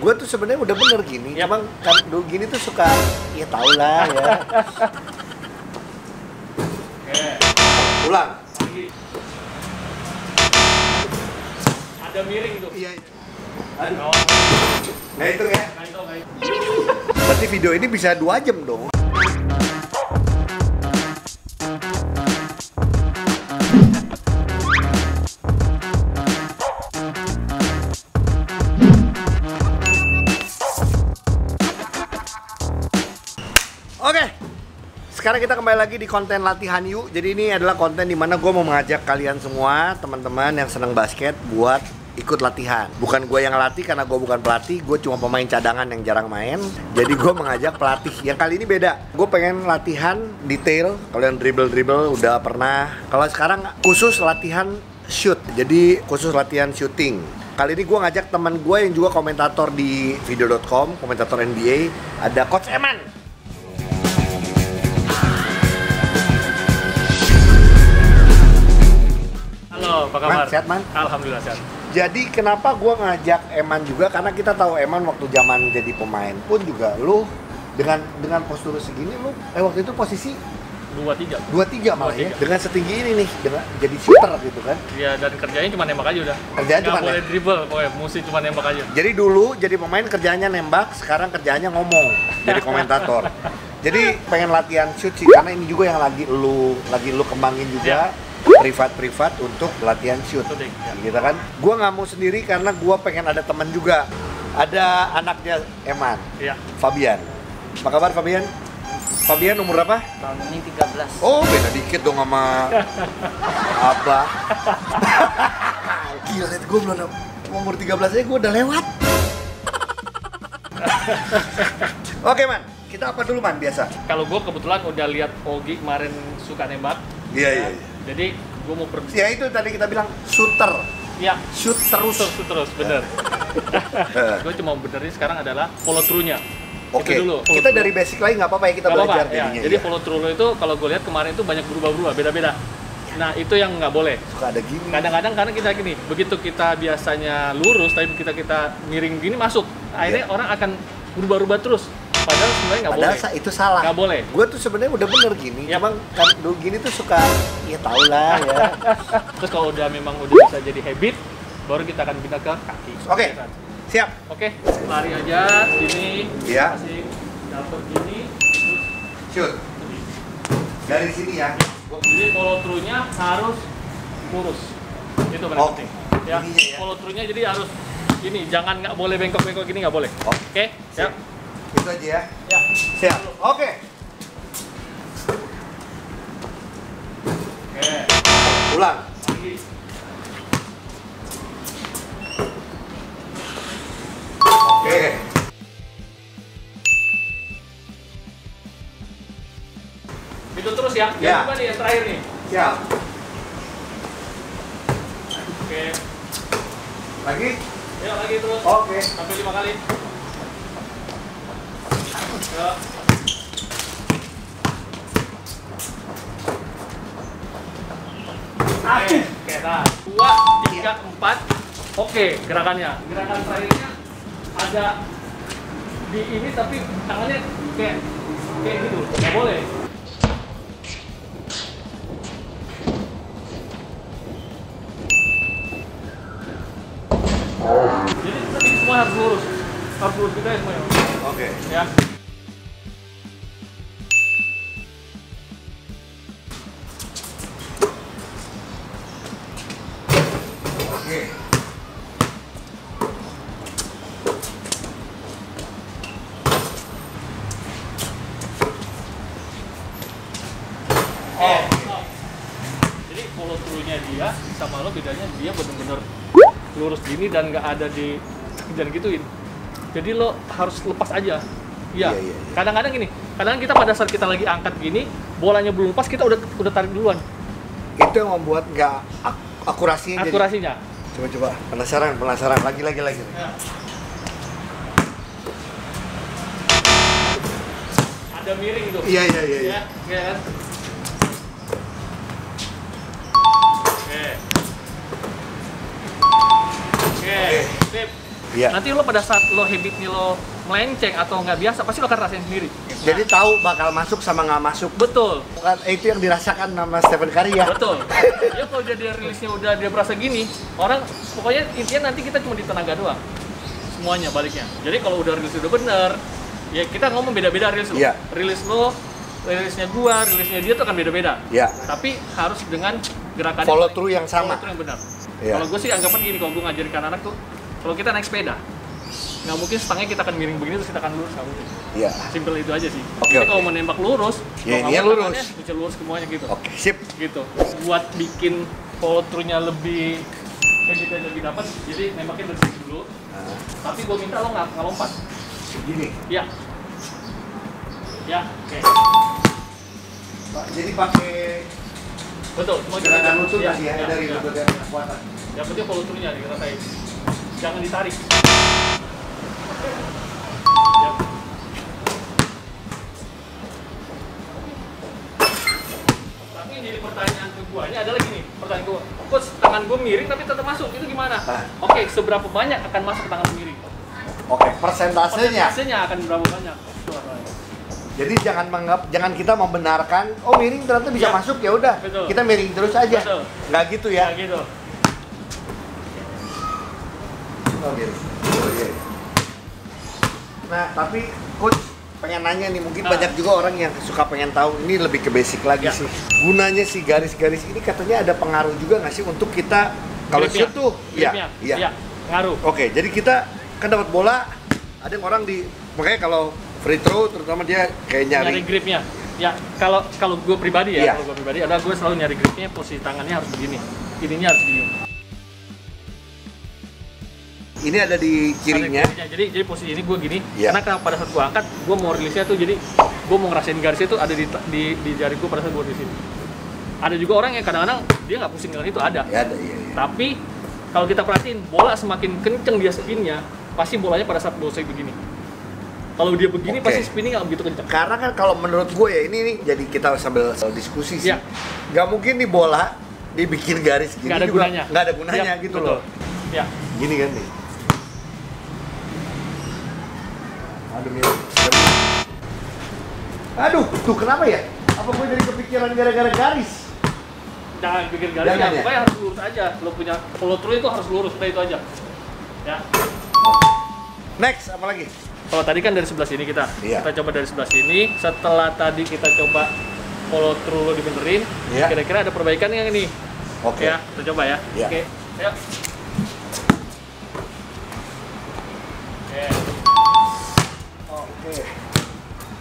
Gue tuh sebenarnya udah bener gini, emang kan dulu gini tuh suka, ya tau lah ya. Oke. Ulang. Lagi. Ada miring tuh. Iya. Aduh. Nah itu ya. Nah, itu. Berarti video ini bisa 2 jam dong. Oke, sekarang kita kembali lagi di konten latihan yuk. Jadi ini adalah konten dimana gue mau mengajak kalian semua, teman-teman yang senang basket, buat ikut latihan. Bukan gue yang latih karena gue bukan pelatih, gue cuma pemain cadangan yang jarang main. Jadi gue mengajak pelatih. Yang kali ini beda. Gue pengen latihan detail. Kalau yang dribble udah pernah. Kalau sekarang khusus latihan shoot. Jadi khusus latihan shooting. Kali ini gue ngajak teman gue yang juga komentator di video.com, komentator NBA. Ada Coach Eman. Halo, apa kabar? Man, sehat, Man? Alhamdulillah sehat. Jadi kenapa gue ngajak Eman juga, karena kita tahu Eman waktu zaman jadi pemain pun juga lu dengan postur segini lu waktu itu posisi 2-3 malah ya, dengan setinggi ini nih, dengan jadi shooter gitu kan. Iya, dan kerjanya cuma nembak aja udah. Kerjaan cuma nggak boleh dribble, pokoknya mesti cuma nembak aja. Jadi dulu jadi pemain kerjanya nembak, sekarang kerjanya ngomong jadi komentator. Jadi pengen latihan shoot sih, karena ini juga yang lagi lu kembangin juga. Privat untuk latihan shoot, gitu kan? Gua nggak mau sendiri karena gua pengen ada teman juga. Ada anaknya Eman, Fabian. Apa kabar Fabian? Fabian umur berapa? Tahun ini 13. Oh, beda dikit dong sama Abah. Gila, liat gue belum umur 13 aja gue udah lewat. Oke Man, kita apa dulu Man biasa? Kalau gue kebetulan udah lihat Ogi kemarin suka nembak. Iya. Jadi gue mau Ya itu tadi kita bilang shooter. Ya. Shoot terus, bener. Gue cuma benerin sekarang adalah follow through-nya. Oke, Itu dulu. Kita dari basic lagi nggak apa-apa ya, kita belajar jadinya. Jadi follow through itu kalau gue lihat kemarin itu banyak berubah-berubah, beda-beda. Nah itu yang nggak boleh. Suka ada gini. Kadang-kadang karena kita gini, begitu kita biasanya lurus, tapi kita miring gini masuk, akhirnya orang akan berubah-ubah terus. Padahal sebenarnya nggak boleh. Itu salah. Nggak boleh. Gue tuh sebenarnya udah bener gini, emang kan dulu gini tuh suka, ya tau lah ya. Terus kalau memang udah bisa jadi habit, baru kita akan pindah ke kaki. Oke. Siap. Oke, lari aja sini. Iya. Kasih dapet gini. Shoot. Dari sini ya. Jadi follow through-nya harus lurus. Itu paling penting. Ya, follow through-nya jadi harus ini, nggak boleh bengkok-bengkok gini, nggak boleh. Oke, siap. Itu aja ya. Ya. Siap. Oke. Ulang. Lagi. Oke. Itu terus ya. Ya. Yang nih yang terakhir nih. Siap. Oke. Lagi? Ya, lagi terus. Oke. Sampai 5 kali. Ya. Oke, nah 2, 3, 4. Oke, gerakannya. Gerakan terakhirnya ada di ini tapi tangannya kayak gitu. Nggak boleh. Jadi ini semua harus lurus. Harus lurus juga ya semuanya. Oke. Ya. Oke. Jadi follow through-nya dia sama lo bedanya dia bener-bener lurus gini dan nggak ada di jangan gituin. Jadi lo harus lepas aja. Iya. Kadang-kadang gini, kadang kita pada saat kita lagi angkat gini, bolanya belum lepas kita udah tarik duluan. Itu yang membuat nggak akurasinya. Akurasinya. Coba penasaran lagi. Ya. Ada miring tuh. Iya. Ya kan? Oke, sip. Iya. Nanti lo pada saat lo habitnya lo melenceng atau nggak biasa, pasti lo akan rasain sendiri. Jadi tahu bakal masuk sama nggak masuk. Betul. Bukan itu yang dirasakan sama Stephen Curry ya. Betul. Ya kalau dia rilisnya udah dia berasa gini, orang pokoknya intinya nanti kita cuma di tenaga doang. Semuanya baliknya. Jadi kalau udah rilis udah bener, ya kita ngomong beda-beda rilis lo. Iya. Rilis lo, rilisnya gua, rilisnya dia tuh akan beda-beda. Iya. Tapi harus dengan gerakan Follow through yang sama. Follow through yang benar. Iya. Kalau gue sih anggapan gini, kalau gue ngajarin ke anak tuh, kalau kita naik sepeda, nggak mungkin stangnya kita akan miring begini terus kita akan lurus, nggak mungkin. Iya. Simple itu aja sih. Oke, Jadi oke. kalau mau nembak lurus, Ya, mau ini yang ngawal lurus. tangannya, bisa lurus semuanya gitu. Oke, sip. Gitu. Buat bikin follow through-nya lebih habitnya lebih dapat, jadi nembaknya dari sini dulu. Nah, Tapi gue minta lo nggak lompat. gini. Ya. Ya, oke. Pak, jadi pakai Betul. Semua gerakan lutut ya, tadi ya, ya, dari ya. lutut yang kekuatan. Yang penting follow through-nya dirasain. Jangan ditarik. Ya. Tapi yang jadi pertanyaan ke gua ini adalah gini, pertanyaan gua, coach tangan gua miring tapi tetap masuk, itu gimana? Ah. Oke, seberapa banyak akan masuk tangan miring? Oke, persentasenya. Persentasenya akan berapa banyak? Itu arahnya. Jadi jangan kita membenarkan, oh miring ternyata bisa Ya. masuk, ya udah. Betul. Kita miring terus aja. Betul. Nggak gitu ya. Ya gitu. Oh, miring. Oh, iya. Nah, tapi coach pengen nanya nih, mungkin Ah. banyak juga orang yang suka pengen tahu, ini lebih ke basic lagi Ya. sih. Gunanya si garis-garis ini katanya ada pengaruh juga nggak sih untuk kita kalau Gripnya. shoot tuh? Gripnya. Iya. Iya. Ngaruh. Oke, jadi kita kan dapat bola, ada yang orang makanya kalau free throw terutama dia kayak Nyari nyari. gripnya. Ya, kalau gue pribadi Iya. ya, kalau gue pribadi adalah gue selalu nyari gripnya, posisi tangannya harus begini. Ininya harus begini. Ini ada di kirinya. Jadi posisi ini gue gini, Iya. karena pada saat gue angkat, gue mau rilisnya tuh jadi gue mau ngerasain garisnya tuh ada di jari gue pada saat gue di sini. Ada juga orang yang kadang-kadang dia nggak pusing dengan itu ada. Ya ada, iya. Tapi kalau kita perhatiin bola semakin kenceng dia spinnya, pasti bolanya pada saat bosnya begini. Kalau dia begini Oke. pasti spinnya nggak begitu kenceng. Karena kan kalau menurut gue ya ini nih, jadi kita sambil diskusi sih. Iya. Nggak mungkin nih bola dibikin garis gini Nggak ada juga gunanya. nggak ada gunanya Iya, gitu betul. loh. Ya. Gini kan nih. Aduh, mirip. Aduh, tuh kenapa ya? Apa gue jadi kepikiran gara-gara garis? Jangan pikir garis Jangan ya, ya? pokoknya harus lurus aja. Lo punya follow through itu harus lurus, udah itu aja. Ya. Next, apa lagi? Kalau tadi kan dari sebelah sini kita, Iya. kita coba dari sebelah sini. Setelah tadi kita coba follow through lo dibenerin, Iya. kira-kira ada perbaikan yang ini. Oke. Ya, kita coba ya. Iya. Oke, ayo. Oke, Oke.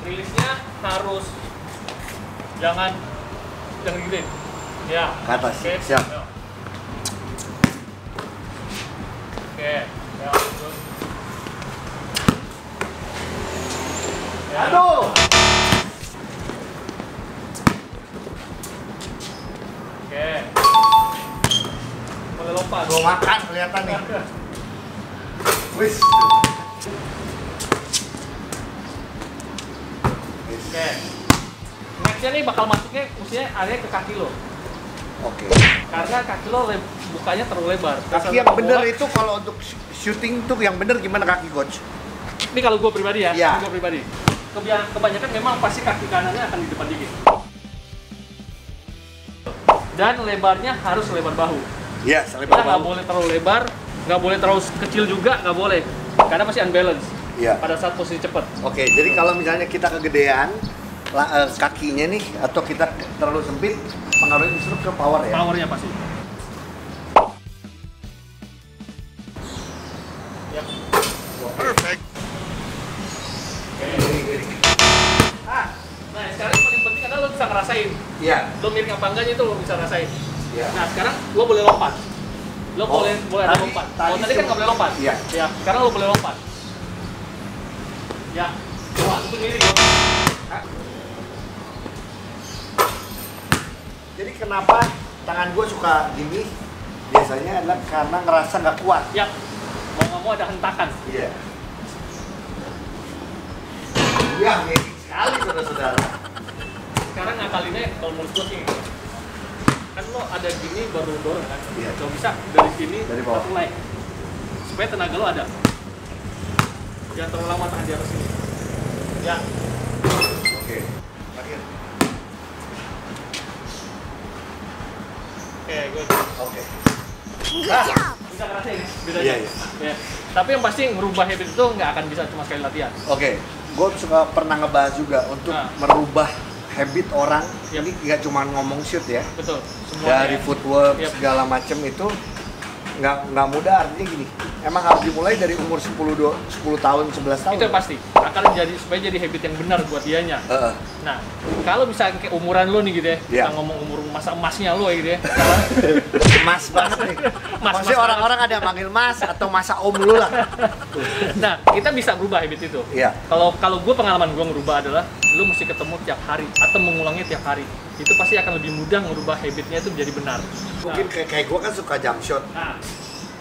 rilisnya harus jangan gini. Ya. Ke atas. Oke, Siap. ayo. Oke, ya, terus. Ya. Aduh. Oke. Boleh lompat. Gua makan kelihatan nih. Wis. Oke. Nextnya nih bakal masuknya usia area ke kaki lo. Oke. Karena kaki lo bukanya terlalu lebar. Kaki yang bener itu kalau untuk shooting tuh yang bener gimana kaki coach? Ini kalau gue pribadi ya, Iya. gue pribadi. Kebanyakan memang pasti kaki kanannya akan di depan dikit. Dan lebarnya harus lebar bahu. Iya, Kita selebar nggak bahu. boleh terlalu lebar, nggak boleh terlalu kecil juga, nggak boleh. Karena masih unbalance Iya. pada saat posisi cepat. Oke, jadi kalau misalnya kita kegedean kakinya nih atau kita terlalu sempit, pengaruhnya justru ke power ya. Powernya pasti. Ya. Perfect. Nah, sekarang yang paling penting adalah lo bisa ngerasain. Iya. Lo miring apa enggaknya itu lo bisa rasain. Iya. Nah, sekarang lo boleh lompat. Lo Oh, boleh ada tadi- lompat. tadi Kalau tadi kan cuma- nggak boleh lompat. Iya. Ya, sekarang lo boleh lompat. Ya. Wah, itu miring lo. Jadi kenapa tangan gue suka gini? Biasanya adalah karena ngerasa nggak kuat. Ya. Mau nggak mau ada hentakan. Iya. Iya, mirip sekali saudara-saudara. Sekarang ngakalinnya kalau menurut gue sih kan lo ada gini baru dorong kan. Iya. Kalau bisa dari sini Dari bawah. langsung naik. Supaya tenaga lo ada. Jangan terlalu lama tahan di atas sini. Ya. Oke. Terakhir. Oke, good. Oke. Bisa kerasa ini bedanya. Iya, iya. Ya. Tapi yang pasti ngerubah habit itu nggak akan bisa cuma sekali latihan. Oke. Gue suka pernah ngebahas juga untuk merubah habit orang. Yap. Ini nggak cuma ngomong shoot ya. Betul. Semuanya. Dari footwork Yap. segala macem itu nggak mudah. Artinya gini, emang harus dimulai dari umur 10 tahun 11 tahun. Itu yang pasti. Akan jadi supaya jadi habit yang benar buat dianya. Nah, kalau misalnya kayak umuran lo nih gitu ya, Iya. kita ngomong umur masa emasnya lo ya gitu ya. Mas banget nih. Mas Maksudnya orang-orang ada yang manggil mas atau masa om lu lah. Nah, kita bisa berubah habit itu. Iya. Kalau gue pengalaman gue ngerubah adalah lu mesti ketemu tiap hari atau mengulangnya tiap hari. Itu pasti akan lebih mudah ngerubah habitnya itu menjadi benar. Mungkin kayak gue kan suka jump shot. Nah,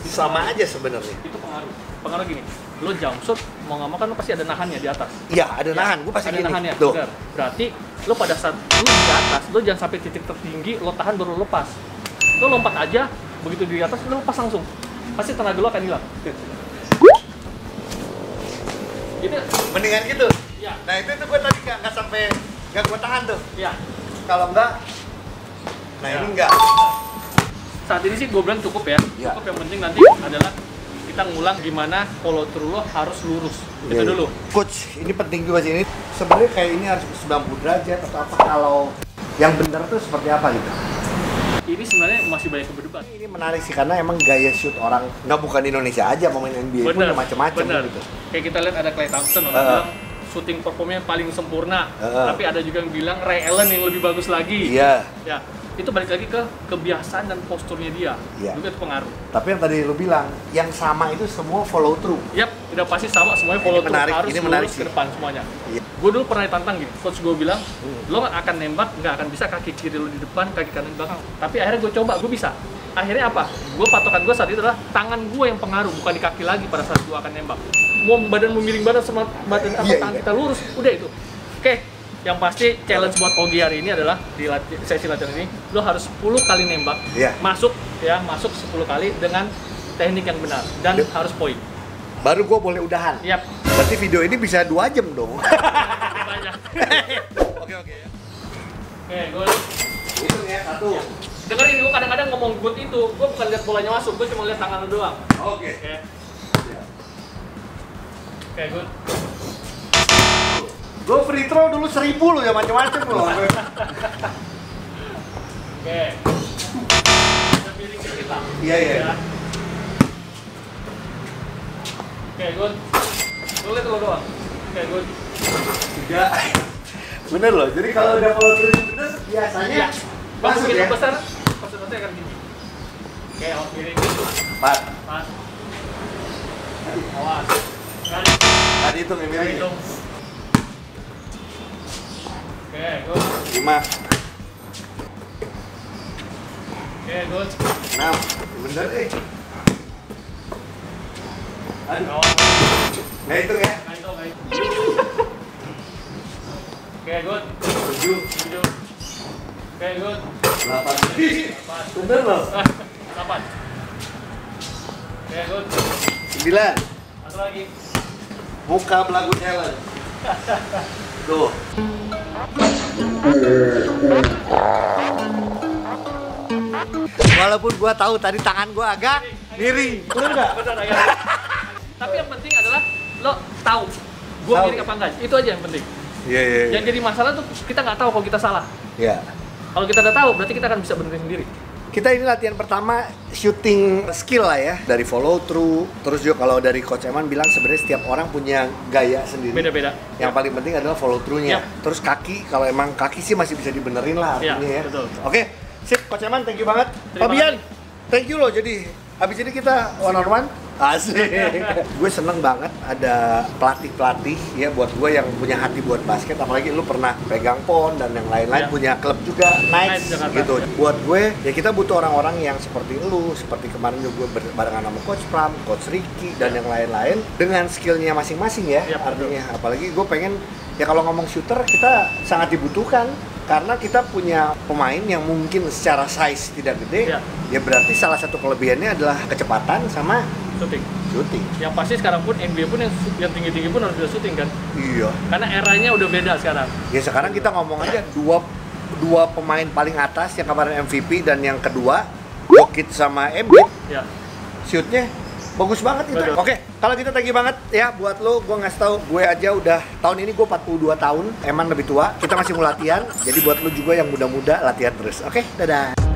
Sama aja sebenarnya. itu pengaruh. Pengaruh gini, lo jump shot mau nggak mau kan lo pasti ada nahannya di atas. Iya, ada nahan. Gue pasti ada gini. nahannya. Tuh. Benar. Berarti lo pada saat lo di atas, lo jangan sampai titik tertinggi, lo tahan baru lo lepas. Lo lompat aja, begitu di atas lo lepas langsung. Pasti tenaga lo akan hilang. Gitu. Mendingan gitu. Iya. Nah itu gue tadi nggak sampai nggak gue tahan tuh. Iya. Kalau enggak, nah Ya. ini enggak. Saat ini sih gue bilang cukup ya. Ya. Cukup, yang penting nanti adalah kita ngulang gimana follow through lo harus lurus. Itu Iya, iya. dulu. Coach, ini penting juga sih ini. Sebenarnya kayak ini harus 90 derajat atau apa, kalau yang benar tuh seperti apa gitu. Ini sebenarnya masih banyak berdebat. Ini menarik sih karena emang gaya shoot orang nggak bukan di Indonesia aja, pemain NBA pun Bener, ada macam-macam bener. gitu. Kayak kita lihat ada Klay Thompson, orang bilang shooting performnya paling sempurna. Tapi ada juga yang bilang Ray Allen yang lebih bagus lagi. Iya. Ya, itu balik lagi ke kebiasaan dan posturnya dia. Iya. Juga itu pengaruh. Tapi yang tadi lu bilang, yang sama itu semua follow through. Yap, udah pasti sama semuanya follow through, menarik, harus ini menarik lurus sih. ke depan semuanya. Iya. Gue dulu pernah ditantang gini, coach gue bilang, lo akan nembak, nggak akan bisa kaki kiri lo di depan, kaki kanan di belakang. Tapi akhirnya gue coba, gue bisa. Akhirnya apa? Gue patokan gue saat itu adalah tangan gue yang pengaruh, bukan di kaki lagi pada saat gue akan nembak. Mau badan miring badan sama badan apa Iya, tangan iya. kita lurus, udah itu. Oke, yang pasti challenge buat Ogi hari ini adalah di sesi latihan ini, lo harus 10 kali nembak, Iya. masuk 10 kali dengan teknik yang benar dan harus poin. Baru gue boleh udahan. Yap. Berarti video ini bisa 2 jam dong. Banyak. Oke oke. Oke, gue Hitung ya, 1. dengerin, gue kadang-kadang ngomong good itu, gue bukan lihat bolanya masuk, gue cuma lihat tangan lu doang. Oke. Oke, good. Gue free throw dulu 1000 loh ya, macam-macam loh. Oke. Kita piring dikit lah. Iya, iya. Ya. Oke, good. Lu lihat lu doang. Oke, good. 3. Bener loh, jadi kalau udah follow through bener, biasanya Iya. masuk Begitu ya. besar, konsentrasi akan tinggi. Oke, out piring. 4. Pas. Awas. Kan. Tadi hitung ya, miring. Hitung. Oke, good. 5. Oke, good. 6. Bener Aduh. Awas. Nah hitung ya. Nah, itu, baik. Oke, good. 7. 7. Oke, good. 8. 8. Bener loh. 8. Oke, good. 9. Satu lagi. Buka belagu challenge. Tuh. Walaupun gua tahu tadi tangan gua agak miring, bener nggak? Benar, ya. Tapi yang penting adalah lo tahu gue Tahu. miring apa enggak. Itu aja yang penting. Iya iya. Yang jadi masalah tuh kita nggak tahu kalau kita salah. Iya. Kalau kita udah tahu, berarti kita akan bisa benerin sendiri. Kita ini latihan pertama shooting skill lah ya, dari follow through. Terus juga kalau dari Coach Eman bilang sebenarnya setiap orang punya gaya sendiri. Beda-beda. Yang paling penting adalah follow through-nya. Ya. Terus kaki, kalau emang kaki sih masih bisa dibenerin lah Ya, artinya ya. betul. Oke, sip Coach Eman, thank you banget. Terima Fabian, kasih. thank you loh. Jadi habis ini kita one on one. Asik. Gue seneng banget ada pelatih-pelatih ya buat gue yang punya hati buat basket. Apalagi lu pernah pegang PON dan yang lain-lain, Ya. punya klub juga, nice Nice, Jakarta. gitu. Buat gue ya kita butuh orang-orang yang seperti lu, seperti kemarin juga gue barengan sama Coach Pram, Coach Ricky dan yang lain-lain dengan skillnya masing-masing ya. Ya, Artinya apalagi gue pengen ya kalau ngomong shooter kita sangat dibutuhkan karena kita punya pemain yang mungkin secara size tidak gede. Ya. Ya berarti salah satu kelebihannya adalah kecepatan sama Syuting. Syuting. Yang pasti sekarang pun NBA pun yang tinggi-tinggi pun harus bisa syuting kan. Iya. Karena eranya udah beda sekarang. Ya sekarang kita ngomong aja dua pemain paling atas yang kemarin MVP dan yang kedua Jokic sama Embiid. Ya. Shootnya bagus banget itu. Betul. Oke, kalau gitu thank you banget ya buat lo. Gue ngasih tahu, gue aja udah tahun ini gue 42 tahun, emang lebih tua. Kita masih mau latihan. Jadi buat lo juga yang muda-muda latihan terus. Oke, dadah.